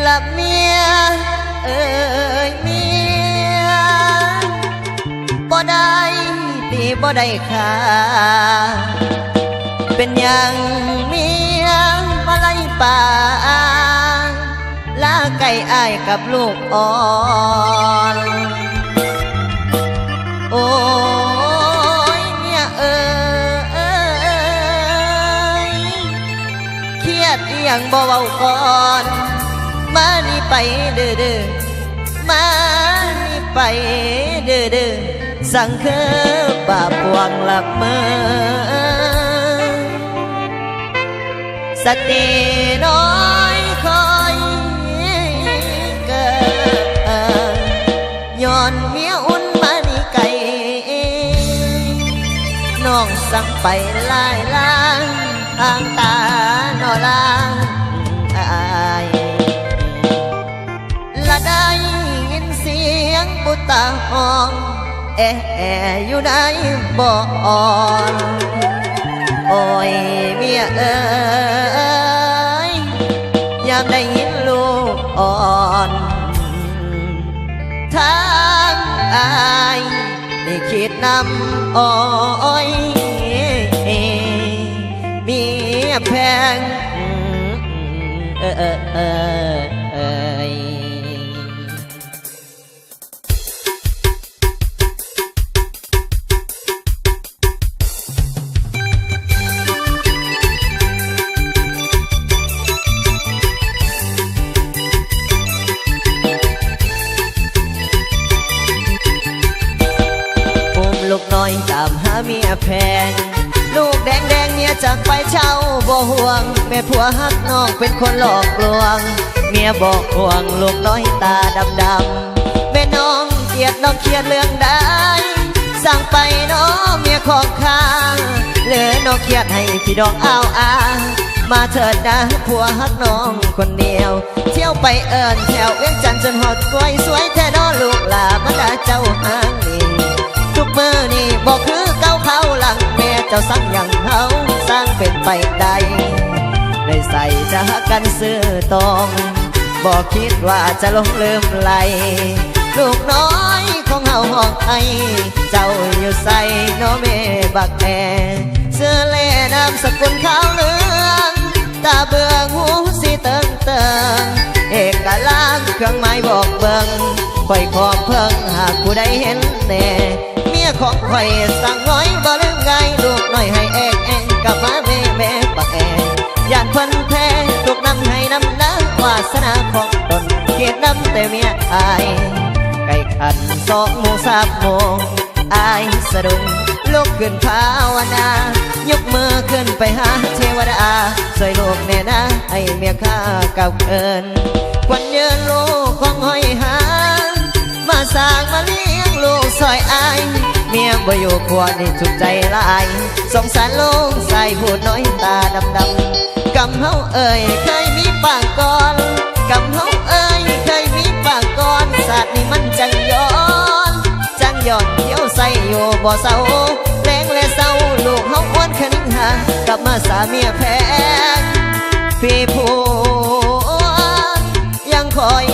ละเมียเอ้ยเมียบ่ได้ตีบ่ได้ขาเป็นอย่างเมียมาไล่ป่าลาไก่อ้ายกับลูกอ่อนโอ้ยเมียเอ้ยเครียดอีหยังบ่เว้าก่อนมานี่ไปเด้อเด้อมานี่ไปเด้อเด้อสั่งเคอบาปวงหลับเมื่อสติน้อยคอยเกิดย้อนเมียอุ่นมานี่ไก่น้องสั่งไปลายล้างทางตานอลางอายละได้ยินเสียงบุตรห้องอยู่ในบ่อนโอ้ยเมียเอ้ยยามได้ยินลูกอ่อนทางอายได้คิดนำอ้อยเมียแพงลูกน้อยตามหาเมียแพงลูกแดงแดงเมียจากไปเช่าบ่ห่วงแม่ผัวฮักน้องเป็นคนหลอกลวงเมียบอกห่วงลูกน้อยตาดำดำแม่น้องเกลียดน้องเครียดเรื่องใดสั่งไปน้องเมียของข้างเหลือน้องเครียดให้พี่ดองอ้าวอามาเถิดนะผัวฮักน้องคนเดียวเที่ยวไปเอิญแถวเวียงจันทร์จนหอดกล้วยสวยแท้น้อลูกหลามาดาเจ้าหางนี่ทุกมือนี่บอกคือเก้าเขาหลังแม่เจ้าสั่งอย่างเขาสร้างเป็นไปได้ได้ใส่จะหักกันซื้อตองบอกคิดว่าจะลงลืมไหลลูกน้อยของเฮาห้องไอเจ้าอยู่ใส่น้อแม่บักแอเสื้อเล่น้ำสกุลขาวเหลืองตาเบืองหูสีเติงเติงเอกลักษณ์เครื่องหมายบอกเบิงคอยขอบเพิ่งหากผู้ใดเห็นแน่เมียของคอยสั่งน้อยบ่ลืมไงลูกน้อยให้เองกลับมาแม่ปักย่านเพิ่นแท้ถูกนำให้นำน้ำวาสนาของตนเกียรตินำแต่เมียอายไก่ขัน2 โมง 3 โมงอายสะดุ้งลุกขึ้นภาวนายกมือขึ้นไปหาเทวดาช่วยลูกแน่นะให้เมียข้าเก่าเกินควันยืนลูกของห้อยหามาสร้างมาเลี้ยงลูกซอยอายเมียบ่อยู่ครัวนี่ถูกใจลายสงสารลูกใส่พูดน้อยตาดำๆกำเฮาเอ่ยเคยมีปากก่อนกำเฮาเอ่ยเคยมีปากก่อนศาสตร์นี่มันจังย้อนเที่ยวใส่อยู่บ่เศร้าแรงและเศร้าลูกเฮาอ้วนขึ้นหากลับมาสาเมียแพงพี่ผู้ยังคอย